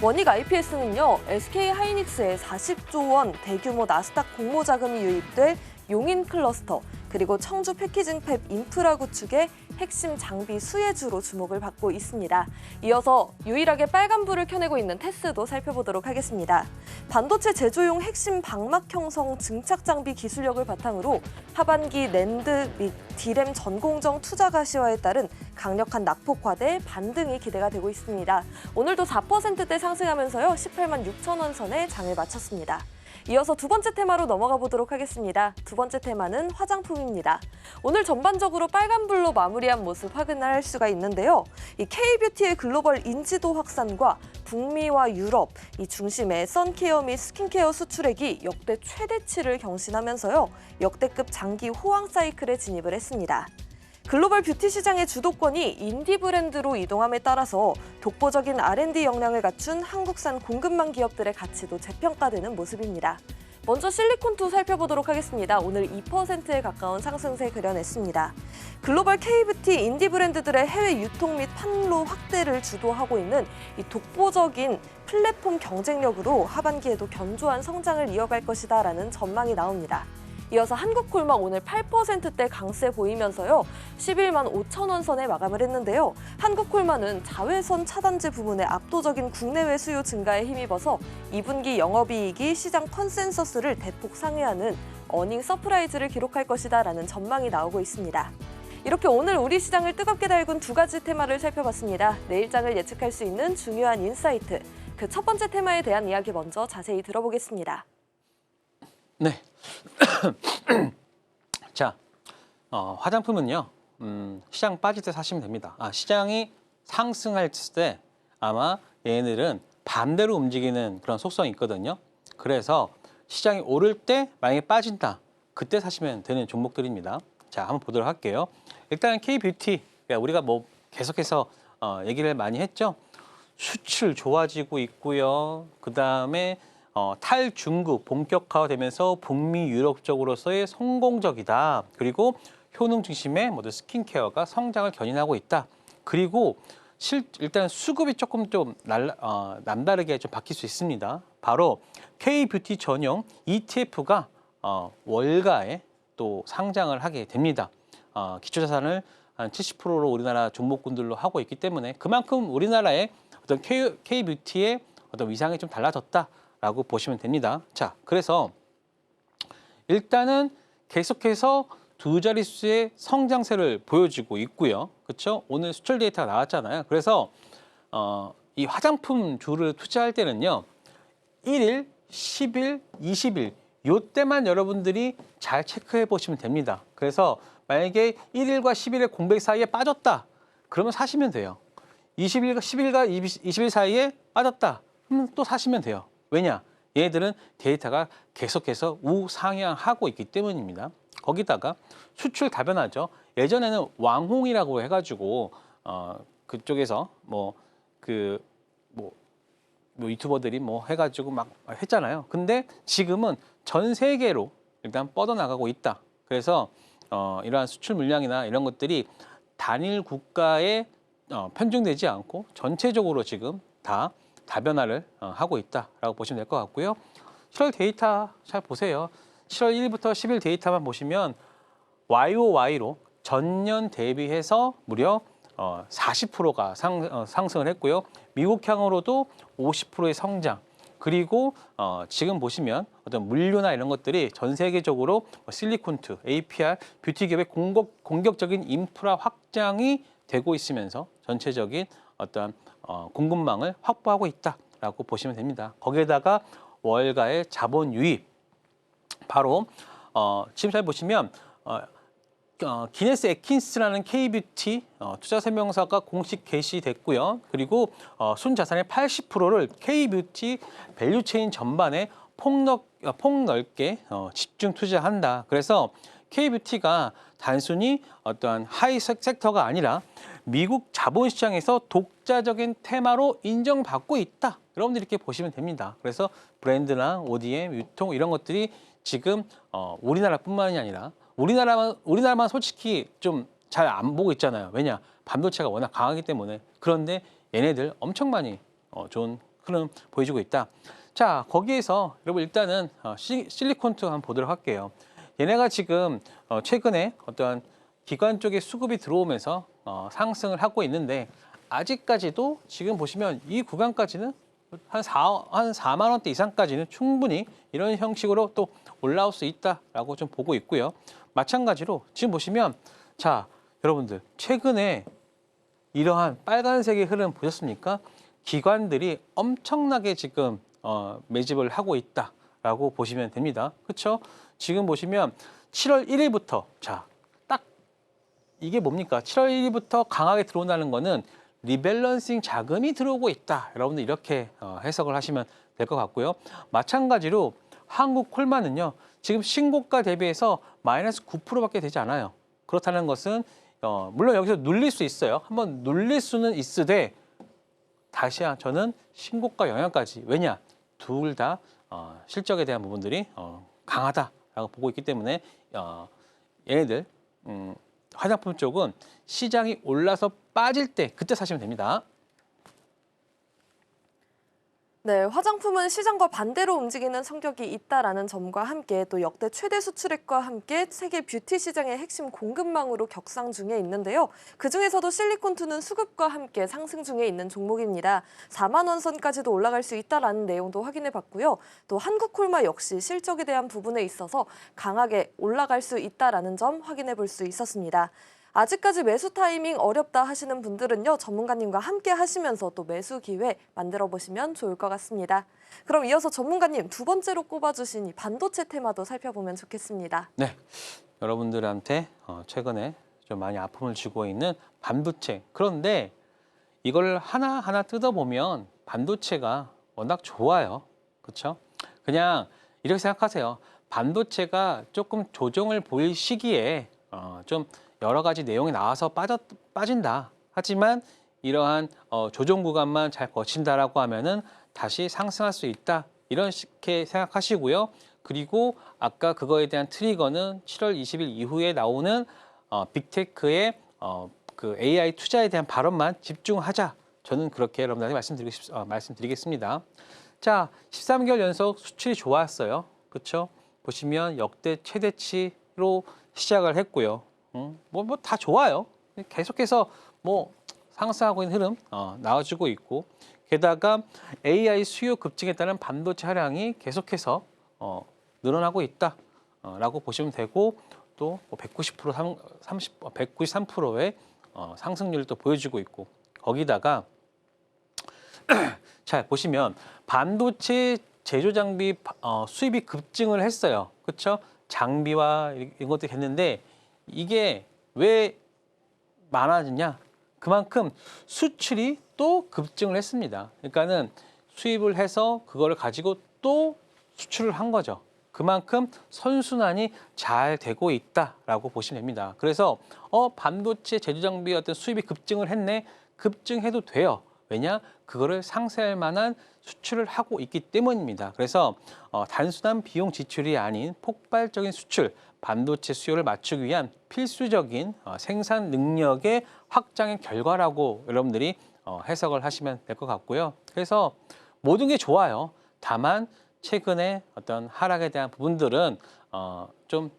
원익 IPS는요, SK하이닉스의 40조 원 대규모 나스닥 공모 자금이 유입될 용인 클러스터, 그리고 청주 패키징 팹 인프라 구축의 핵심 장비 수혜주로 주목을 받고 있습니다. 이어서 유일하게 빨간불을 켜내고 있는 테스도 살펴보도록 하겠습니다. 반도체 제조용 핵심 방막 형성 증착 장비 기술력을 바탕으로 하반기 낸드 및 디램 전공정 투자 가시화에 따른 강력한 낙폭과대 반등이 기대가 되고 있습니다. 오늘도 4%대 상승하면서요, 18만 6천 원 선에 장을 마쳤습니다. 이어서 두 번째 테마로 넘어가 보도록 하겠습니다. 두 번째 테마는 화장품입니다. 오늘 전반적으로 빨간불로 마무리한 모습 확인할 수가 있는데요. 이 K뷰티의 글로벌 인지도 확산과 북미와 유럽, 이 중심의 선케어 및 스킨케어 수출액이 역대 최대치를 경신하면서요, 역대급 장기 호황 사이클에 진입을 했습니다. 글로벌 뷰티 시장의 주도권이 인디 브랜드로 이동함에 따라서 독보적인 R&D 역량을 갖춘 한국산 공급망 기업들의 가치도 재평가되는 모습입니다. 먼저 실리콘2 살펴보도록 하겠습니다. 오늘 2%에 가까운 상승세 그려냈습니다. 글로벌 K뷰티 인디 브랜드들의 해외 유통 및 판로 확대를 주도하고 있는 이 독보적인 플랫폼 경쟁력으로 하반기에도 견조한 성장을 이어갈 것이다라는 전망이 나옵니다. 이어서 한국콜막 오늘 8%대 강세 보이면서요. 11만 5천 원 선에 마감을 했는데요. 한국콜막은 자외선 차단제 부문의 압도적인 국내외 수요 증가에 힘입어서 2분기 영업이익이 시장 컨센서스를 대폭 상회하는 어닝 서프라이즈를 기록할 것이다라는 전망이 나오고 있습니다. 이렇게 오늘 우리 시장을 뜨겁게 달군 두 가지 테마를 살펴봤습니다. 내일장을 예측할 수 있는 중요한 인사이트. 그 첫 번째 테마에 대한 이야기 먼저 자세히 들어보겠습니다.
네. 자, 화장품은요. 시장 빠질 때 사시면 됩니다. 시장이 상승할 때 아마 얘네들은 반대로 움직이는 그런 속성이 있거든요. 그래서 시장이 오를 때 만약에 빠진다. 그때 사시면 되는 종목들입니다. 자, 한번 보도록 할게요. 일단 K뷰티, 우리가 뭐 계속해서 얘기를 많이 했죠. 수출 좋아지고 있고요. 그다음에 탈중국 본격화되면서 북미 유럽 쪽으로서의 성공적이다. 그리고 효능 중심의 모든 스킨케어가 성장을 견인하고 있다. 그리고 일단 수급이 조금 좀 남다르게 좀 바뀔 수 있습니다. 바로 K뷰티 전용 ETF가 월가에 또 상장을 하게 됩니다. 기초자산을 한 70%로 우리나라 종목군들로 하고 있기 때문에 그만큼 우리나라의 어떤 K뷰티의 어떤 위상이 좀 달라졌다라고 보시면 됩니다. 자, 그래서 일단은 계속해서 두 자릿수의 성장세를 보여주고 있고요. 그렇죠? 오늘 수출 데이터가 나왔잖아요. 그래서 이 화장품 주를 투자할 때는요. 1일, 10일, 20일 요때만 여러분들이 잘 체크해 보시면 됩니다. 그래서 만약에 1일과 10일의 공백 사이에 빠졌다. 그러면 사시면 돼요. 10일과 20일 사이에 빠졌다. 또 사시면 돼요. 왜냐? 얘네들은 데이터가 계속해서 우상향하고 있기 때문입니다. 거기다가 수출 다변화죠. 예전에는 왕홍이라고 해가지고 그쪽에서 유튜버들이 해가지고 막 했잖아요. 근데 지금은 전 세계로 일단 뻗어나가고 있다. 그래서 이러한 수출 물량이나 이런 것들이 단일 국가에 편중되지 않고 전체적으로 지금 다 다변화를 하고 있다라고 보시면 될 것 같고요. 7월 데이터 잘 보세요. 7월 1일부터 10일 데이터만 보시면 YOY로 전년 대비해서 무려 40%가 상승을 했고요. 미국향으로도 50%의 성장. 그리고 지금 보시면 어떤 물류나 이런 것들이 전 세계적으로 실리콘투, APR, 뷰티 기업의 공격적인 인프라 확장이 되고 있으면서 전체적인 어떤 공급망을 확보하고 있다라고 보시면 됩니다. 거기에다가 월가의 자본 유입, 바로 지금 잘 보시면 기네스 에킨스라는 K뷰티 투자 설명서가 공식 게시됐고요. 그리고 순자산의 80%를 K뷰티 밸류체인 전반에 폭넓게 집중 투자한다. 그래서 K뷰티가 단순히 어떠한 하이 섹터가 아니라 미국 자본시장에서 독자적인 테마로 인정받고 있다. 여러분들 이렇게 보시면 됩니다. 그래서 브랜드나 ODM, 유통 이런 것들이 지금 우리나라뿐만이 아니라 우리나라만 솔직히 좀 잘 안 보고 있잖아요. 왜냐? 반도체가 워낙 강하기 때문에. 그런데 얘네들 엄청 많이 좋은 흐름 보여주고 있다. 자, 거기에서 여러분 일단은 실리콘투 한번 보도록 할게요. 얘네가 지금 최근에 어떠한 기관 쪽에 수급이 들어오면서 상승을 하고 있는데 아직까지도 지금 보시면 이 구간까지는 한 4만 원대 이상까지는 충분히 이런 형식으로 또 올라올 수 있다라고 좀 보고 있고요. 마찬가지로 지금 보시면 자, 여러분들 최근에 이러한 빨간색의 흐름 보셨습니까? 기관들이 엄청나게 지금 매집을 하고 있다라고 보시면 됩니다. 그렇죠? 지금 보시면 7월 1일부터 자, 딱 이게 뭡니까? 7월 1일부터 강하게 들어온다는 거는 리밸런싱 자금이 들어오고 있다. 여러분들 이렇게 해석을 하시면 될 것 같고요. 마찬가지로 한국 콜마는요. 지금 신고가 대비해서 마이너스 9%밖에 되지 않아요. 그렇다는 것은 물론 여기서 눌릴 수 있어요. 한번 눌릴 수는 있으되 다시 저는 신고가 영향까지. 왜냐? 둘 다 실적에 대한 부분들이 강하다라고 보고 있기 때문에 얘네들 화장품 쪽은 시장이 올라서 빠질 때 그때 사시면 됩니다.
네, 화장품은 시장과 반대로 움직이는 성격이 있다라는 점과 함께 또 역대 최대 수출액과 함께 세계 뷰티 시장의 핵심 공급망으로 격상 중에 있는데요. 그중에서도 실리콘투는 수급과 함께 상승 중에 있는 종목입니다. 4만 원 선까지도 올라갈 수 있다라는 내용도 확인해 봤고요. 또 한국콜마 역시 실적에 대한 부분에 있어서 강하게 올라갈 수 있다라는 점 확인해 볼 수 있었습니다. 아직까지 매수 타이밍 어렵다 하시는 분들은요, 전문가님과 함께 하시면서 또 매수 기회 만들어 보시면 좋을 것 같습니다. 그럼 이어서 전문가님 두 번째로 꼽아주신 이 반도체 테마도 살펴보면 좋겠습니다.
네, 여러분들한테 최근에 좀 많이 아픔을 주고 있는 반도체. 그런데 이걸 하나하나 뜯어보면 반도체가 워낙 좋아요. 그렇죠? 그냥 이렇게 생각하세요. 반도체가 조금 조정을 보일 시기에 좀 여러 가지 내용이 나와서 빠진다. 하지만 이러한 조정 구간만 잘 거친다라고 하면은 다시 상승할 수 있다. 이렇게 생각하시고요. 그리고 아까 그거에 대한 트리거는 7월 20일 이후에 나오는 빅테크의 그 AI 투자에 대한 발언만 집중하자. 저는 그렇게 여러분들한테 말씀드리겠습니다. 자, 13개월 연속 수출이 좋았어요. 그렇죠? 보시면 역대 최대치로 시작을 했고요. 뭐 다 좋아요. 계속해서 뭐 상승하고 있는 흐름 나와주고 있고, 게다가 AI 수요 급증에 따른 반도체 하량이 계속해서 늘어나고 있다라고 보시면 되고, 또 190%, 193%의 상승률을 또 보여주고 있고, 거기다가 자 보시면 반도체 제조 장비 수입이 급증을 했어요. 그렇죠? 장비와 이런 것들이 했는데 이게 왜 많아지냐? 그만큼 수출이 또 급증을 했습니다. 그러니까는 수입을 해서 그거를 가지고 또 수출을 한 거죠. 그만큼 선순환이 잘 되고 있다라고 보시면 됩니다. 그래서 반도체 제조 장비 어떤 수입이 급증을 했네. 급증해도 돼요. 왜냐? 그거를 상쇄할 만한 수출을 하고 있기 때문입니다. 그래서 단순한 비용 지출이 아닌 폭발적인 수출, 반도체 수요를 맞추기 위한 필수적인 생산 능력의 확장의 결과라고 여러분들이 해석을 하시면 될 것 같고요. 그래서 모든 게 좋아요. 다만 최근에 어떤 하락에 대한 부분들은 좀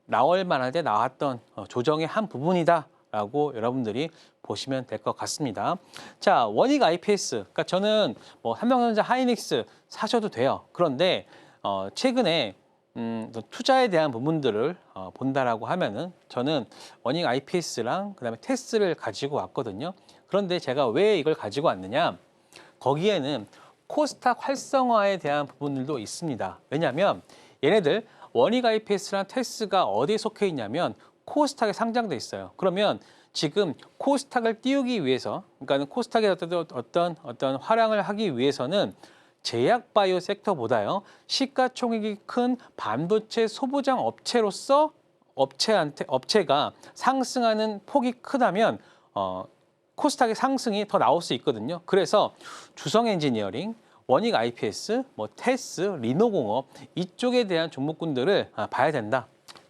나올 만할 때 나왔던 조정의 한 부분이다라고 여러분들이 보시면 될 것 같습니다. 자, 원익 IPS. 그러니까 저는 뭐 삼성전자, 하이닉스 사셔도 돼요. 그런데 최근에 투자에 대한 부분들을 본다라고 하면은 저는 원익 IPS랑 그다음에 테스를 가지고 왔거든요. 그런데 제가 왜 이걸 가지고 왔느냐? 거기에는 코스닥 활성화에 대한 부분들도 있습니다. 왜냐하면 얘네들 원익 IPS랑 테스가 어디에 속해 있냐면 코스닥에 상장돼 있어요. 그러면 지금 코스닥을 띄우기 위해서, 그러니까 코스닥의 어떤 활용을 하기 위해서는 제약 바이오 섹터보다요 시가총액이 큰 반도체 소부장 업체로서 업체가 상승하는 폭이 크다면 코스닥의 상승이 더 나올 수 있거든요. 그래서 주성 엔지니어링, 원익 IPS, 뭐 테스, 리노공업 이쪽에 대한 종목군들을 봐야 된다.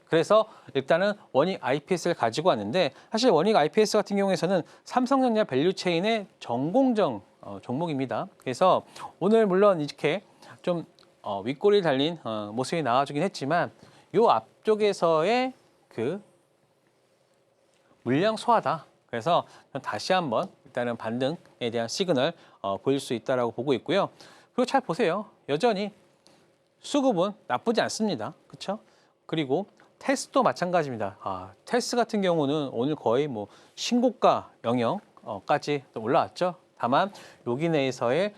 그래서 일단은 원익 IPS를 가지고 왔는데 사실 원익 IPS 같은 경우에는 삼성전자 밸류체인의 전공정 종목입니다. 그래서 오늘 물론 이렇게 좀 윗꼬리 달린 모습이 나와주긴 했지만 이 앞쪽에서의 그 물량 소화다. 그래서 다시 한번 일단은 반등에 대한 시그널 보일 수 있다라고 보고 있고요. 그리고 잘 보세요. 여전히 수급은 나쁘지 않습니다. 그렇죠? 그리고 테스도 마찬가지입니다. 테스 같은 경우는 오늘 거의 뭐 신고가 영역까지 올라왔죠. 다만 여기 내에서의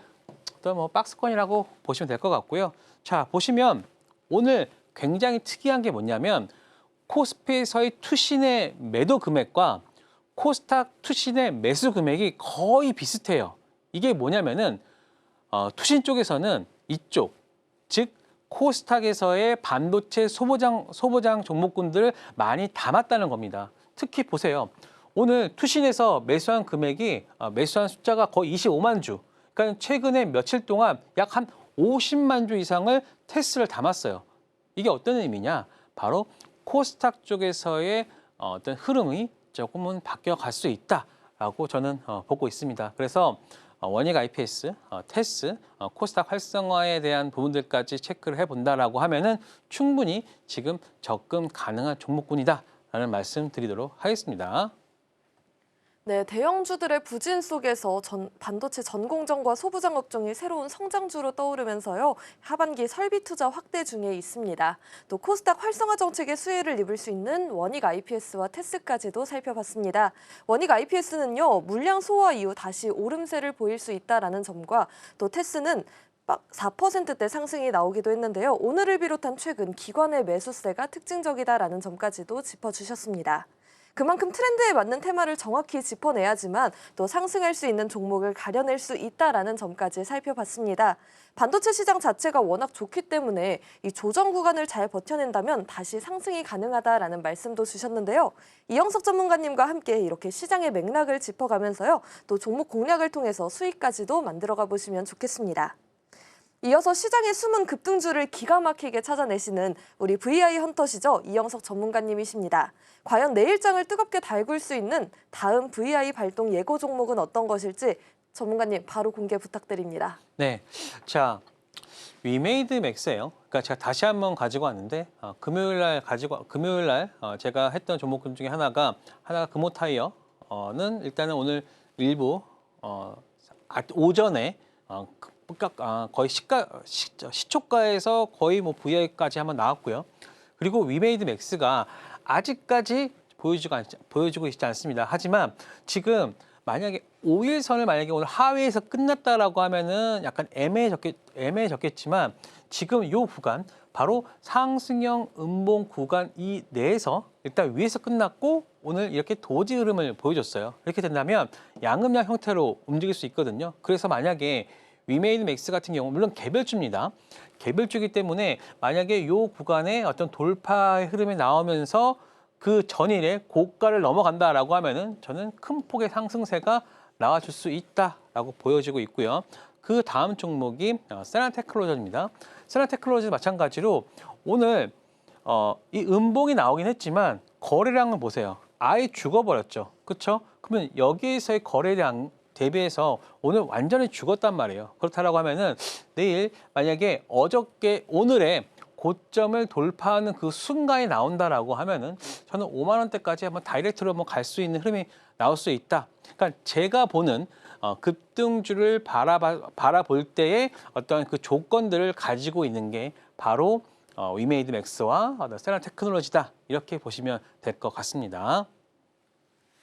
어떤 뭐 박스권이라고 보시면 될 것 같고요. 자, 보시면 오늘 굉장히 특이한 게 뭐냐면 코스피에서의 투신의 매도 금액과 코스닥 투신의 매수 금액이 거의 비슷해요. 이게 뭐냐면은 투신 쪽에서는 이쪽, 즉 코스닥에서의 반도체 소보장 종목군들을 많이 담았다는 겁니다. 특히 보세요. 오늘 투신에서 매수한 금액이 매수한 숫자가 거의 25만 주. 그러니까 최근에 며칠 동안 약 한 50만 주 이상을 테스를 담았어요. 이게 어떤 의미냐? 바로 코스닥 쪽에서의 어떤 흐름이 조금은 바뀌어갈 수 있다라고 저는 보고 있습니다. 그래서 원익 IPS, 테스, 코스닥 활성화에 대한 부분들까지 체크를 해본다라고 하면은 충분히 지금 접근 가능한 종목군이다라는 말씀 드리도록 하겠습니다.
네, 대형주들의 부진 속에서 반도체 전공정과 소부장 업종이 새로운 성장주로 떠오르면서요. 하반기 설비 투자 확대 중에 있습니다. 또 코스닥 활성화 정책의 수혜를 입을 수 있는 원익 IPS와 테스까지도 살펴봤습니다. 원익 IPS는요, 물량 소화 이후 다시 오름세를 보일 수 있다라는 점과 또 테스는 4%대 상승이 나오기도 했는데요. 오늘을 비롯한 최근 기관의 매수세가 특징적이다라는 점까지도 짚어주셨습니다. 그만큼 트렌드에 맞는 테마를 정확히 짚어내야지만 또 상승할 수 있는 종목을 가려낼 수 있다라는 점까지 살펴봤습니다. 반도체 시장 자체가 워낙 좋기 때문에 이 조정 구간을 잘 버텨낸다면 다시 상승이 가능하다라는 말씀도 주셨는데요. 이영석 전문가님과 함께 이렇게 시장의 맥락을 짚어가면서요. 또 종목 공략을 통해서 수익까지도 만들어가 보시면 좋겠습니다. 이어서 시장의 숨은 급등주를 기가 막히게 찾아내시는 우리 VI 헌터시죠. 이영석 전문가님이십니다. 과연 내일장을 뜨겁게 달굴 수 있는 다음 VI 발동 예고 종목은 어떤 것일지 전문가님 바로 공개 부탁드립니다.
네, 자 위메이드 맥스예요. 그러니까 제가 다시 한번 가지고 왔는데 금요일 날 제가 했던 종목 중에 하나가 금호타이어는 일단은 오늘 일부 오전에 거의 시초가에서 거의 뭐 VI까지 한번 나왔고요. 그리고 위메이드 맥스가 아직까지 보여주고 있지 않습니다. 하지만 지금 만약에 5일선을 만약에 오늘 하회에서 끝났다라고 하면은 약간 애매해졌겠지만 지금 이 구간 바로 상승형 음봉 구간 이 내에서 일단 위에서 끝났고 오늘 이렇게 도지 흐름을 보여줬어요. 이렇게 된다면 양음양 형태로 움직일 수 있거든요. 그래서 만약에 위메이드 맥스 같은 경우 물론 개별주입니다. 개별주이기 때문에 만약에 이 구간에 어떤 돌파의 흐름이 나오면서 그 전일에 고가를 넘어간다라고 하면은 저는 큰 폭의 상승세가 나와줄 수 있다라고 보여지고 있고요. 그 다음 종목이 세나테크놀로지입니다. 세나테크놀로지 마찬가지로 오늘 이 음봉이 나오긴 했지만 거래량을 보세요. 아예 죽어버렸죠. 그렇죠? 그러면 여기에서의 거래량 대비해서 오늘 완전히 죽었단 말이에요. 그렇다라고 하면은 내일 만약에 오늘의 고점을 돌파하는 그 순간이 나온다라고 하면은 저는 5만 원대까지 한번 다이렉트로 한번 갈 수 있는 흐름이 나올 수 있다. 그러니까 제가 보는 급등주를 바라볼 때의 어떤 그 조건들을 가지고 있는 게 바로 위메이드 맥스와 세나테크놀로지다. 이렇게 보시면 될 것 같습니다.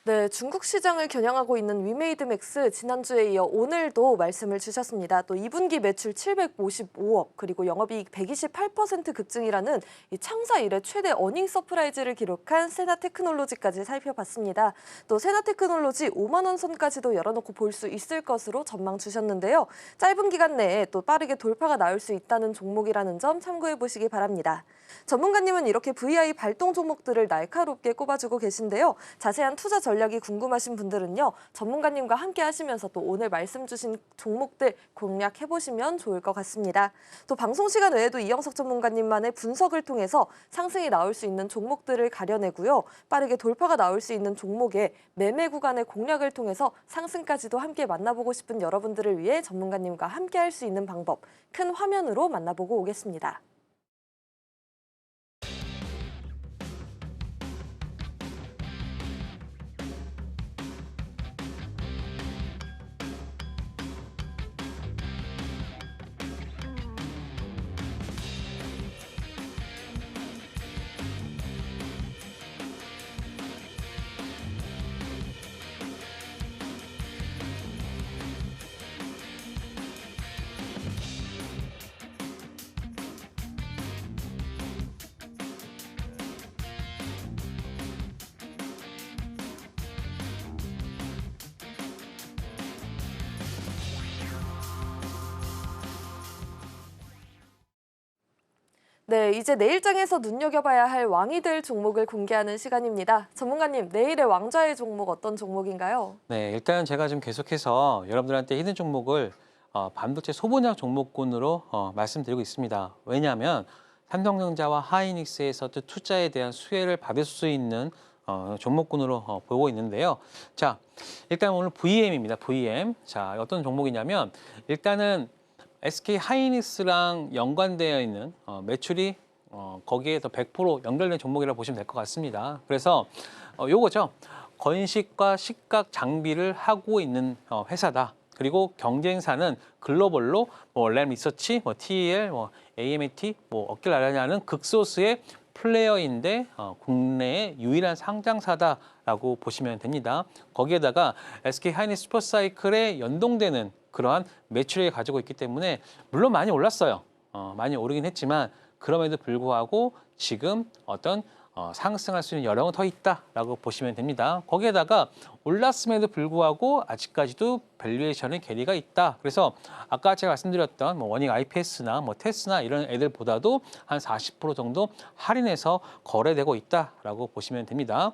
네, 중국 시장을 겨냥하고 있는 위메이드 맥스 지난주에 이어 오늘도 말씀을 주셨습니다. 또 2분기 매출 755억 그리고 영업이익 128% 급증이라는 이 창사 이래 최대 어닝 서프라이즈를 기록한 세나테크놀로지까지 살펴봤습니다. 또 세나테크놀로지 5만 원 선까지도 열어놓고 볼 수 있을 것으로 전망 주셨는데요. 짧은 기간 내에 또 빠르게 돌파가 나올 수 있다는 종목이라는 점 참고해 보시기 바랍니다. 전문가님은 이렇게 VI 발동 종목들을 날카롭게 꼽아주고 계신데요. 자세한 투자 전략이 궁금하신 분들은요. 전문가님과 함께 하시면서 또 오늘 말씀 주신 종목들 공략해보시면 좋을 것 같습니다. 또 방송 시간 외에도 이영석 전문가님만의 분석을 통해서 상승이 나올 수 있는 종목들을 가려내고요. 빠르게 돌파가 나올 수 있는 종목의 매매 구간의 공략을 통해서 상승까지도 함께 만나보고 싶은 여러분들을 위해 전문가님과 함께 할 수 있는 방법 큰 화면으로 만나보고 오겠습니다. 네, 이제 내일장에서 눈여겨봐야 할 왕이 될 종목을 공개하는 시간입니다. 전문가님, 내일의 왕좌의 종목 어떤 종목인가요?
네, 일단 제가 지금 계속해서 여러분들한테 히든 종목을 반도체 소분약 종목군으로 말씀드리고 있습니다. 왜냐하면 삼성전자와 하이닉스에서도 투자에 대한 수혜를 받을 수 있는 종목군으로 보고 있는데요. 자, 일단 오늘 VM입니다. VM. 자, 어떤 종목이냐면 일단은 SK 하이닉스랑 연관되어 있는 매출이 거기에 더 100% 연결된 종목이라고 보시면 될 것 같습니다. 그래서 요거죠. 건식과 식각 장비를 하고 있는 회사다. 그리고 경쟁사는 글로벌로 뭐 램 리서치, 뭐 TEL, 뭐 AMAT, 뭐 얻길 나라냐는 극소수의 플레이어인데 국내의 유일한 상장사다라고 보시면 됩니다. 거기에다가 SK 하이닉스 슈퍼사이클에 연동되는 그러한 매출액을 가지고 있기 때문에 물론 많이 올랐어요. 많이 오르긴 했지만 그럼에도 불구하고 지금 어떤 상승할 수 있는 여력은 더 있다라고 보시면 됩니다. 거기에다가 올랐음에도 불구하고 아직까지도 밸류에이션의 괴리가 있다. 그래서 아까 제가 말씀드렸던 뭐 원익 IPS나 뭐 테스나 이런 애들보다도 한 40% 정도 할인해서 거래되고 있다라고 보시면 됩니다.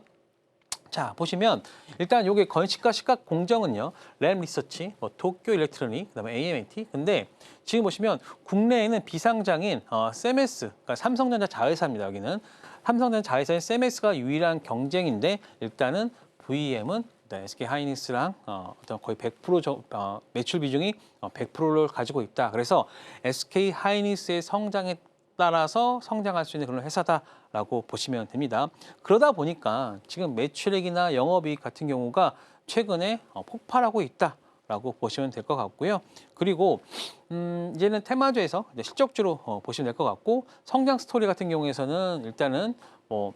자, 보시면 일단 요게 건식과 식각 공정은요. 램 리서치, 뭐 도쿄 일렉트로닉, 그다음에 AMAT. 근데 지금 보시면 국내에는 비상장인 세메스, 그러니까 삼성전자 자회사입니다. 여기는 삼성전자 자회사의 세메스가 유일한 경쟁인데 일단은 VM은 SK 하이닉스랑 어떤 거의 100% 매출 비중이 100%를 가지고 있다. 그래서 SK 하이닉스의 성장에 따라서 성장할 수 있는 그런 회사다라고 보시면 됩니다. 그러다 보니까 지금 매출액이나 영업이익 같은 경우가 최근에 폭발하고 있다라고 보시면 될 것 같고요. 그리고 이제는 테마주에서 이제 실적주로 보시면 될 것 같고 성장 스토리 같은 경우에서는 일단은 뭐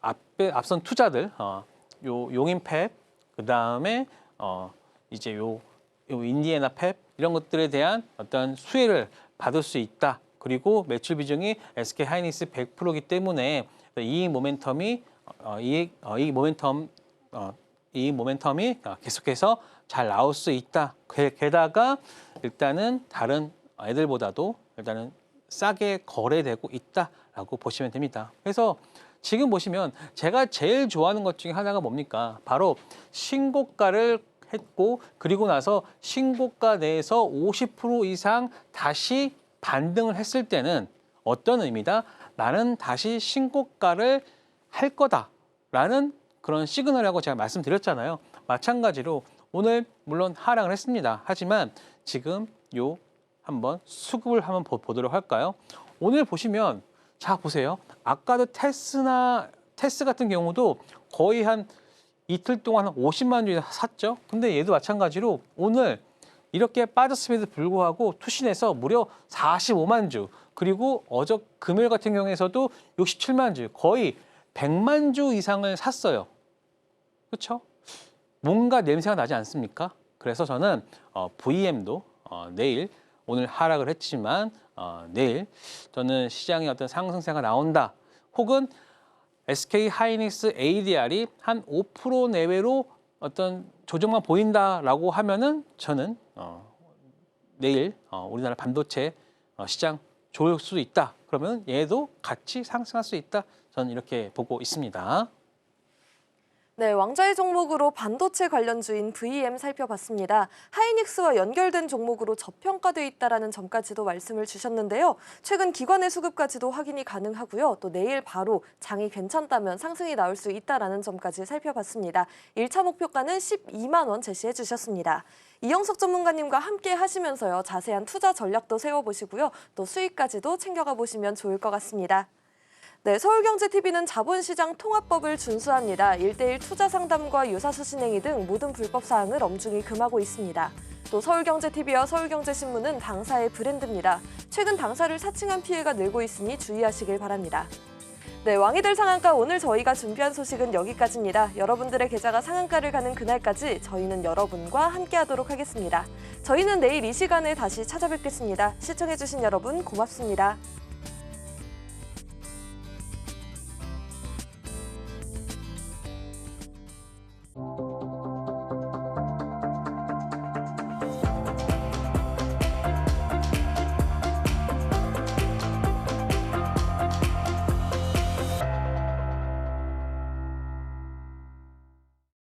앞선 투자들 요 용인팹 그다음에 이제 요 인디애나 팹 이런 것들에 대한 어떤 수혜를 받을 수 있다. 그리고 매출 비중이 SK 하이닉스 100%이기 때문에 이익 모멘텀이 계속해서 잘 나올 수 있다. 게다가 일단은 다른 애들보다도 일단은 싸게 거래되고 있다라고 보시면 됩니다. 그래서 지금 보시면 제가 제일 좋아하는 것 중에 하나가 뭡니까? 바로 신고가를 했고 그리고 나서 신고가 내에서 50% 이상 다시 반등을 했을 때는 어떤 의미다? 나는 다시 신고가를 할 거다라는 그런 시그널이라고 제가 말씀드렸잖아요. 마찬가지로 오늘 물론 하락을 했습니다. 하지만 지금 한번 수급을 한번 보도록 할까요? 오늘 보시면 자 보세요. 아까도 테스 같은 경우도 거의 한 이틀 동안 한 50만 주 샀죠. 근데 얘도 마찬가지로 오늘 이렇게 빠졌음에도 불구하고 투신해서 무려 45만 주 그리고 금요일 같은 경우에서도 67만 주 거의 100만 주 이상을 샀어요. 그렇죠? 뭔가 냄새가 나지 않습니까? 그래서 저는 VM도 내일 오늘 하락을 했지만 내일 저는 시장에 어떤 상승세가 나온다. 혹은 SK 하이닉스 ADR이 한 5% 내외로 어떤 조정만 보인다라고 하면은 저는 내일 우리나라 반도체 시장 좋을 수도 있다. 그러면 얘도 같이 상승할 수 있다. 저는 이렇게 보고 있습니다.
네, 왕좌의 종목으로 반도체 관련주인 VM 살펴봤습니다. 하이닉스와 연결된 종목으로 저평가돼 있다는 점까지도 말씀을 주셨는데요. 최근 기관의 수급까지도 확인이 가능하고요. 또 내일 바로 장이 괜찮다면 상승이 나올 수 있다는 점까지 살펴봤습니다. 1차 목표가는 12만 원 제시해 주셨습니다. 이영석 전문가님과 함께 하시면서요. 자세한 투자 전략도 세워보시고요. 또 수익까지도 챙겨가 보시면 좋을 것 같습니다. 네, 서울경제TV는 자본시장 통합법을 준수합니다. 1:1 투자 상담과 유사수 진행이 등 모든 불법 사항을 엄중히 금하고 있습니다. 또 서울경제TV와 서울경제신문은 당사의 브랜드입니다. 최근 당사를 사칭한 피해가 늘고 있으니 주의하시길 바랍니다. 네, 왕이 될 상한가 오늘 저희가 준비한 소식은 여기까지입니다. 여러분들의 계좌가 상한가를 가는 그날까지 저희는 여러분과 함께하도록 하겠습니다. 저희는 내일 이 시간에 다시 찾아뵙겠습니다. 시청해주신 여러분 고맙습니다.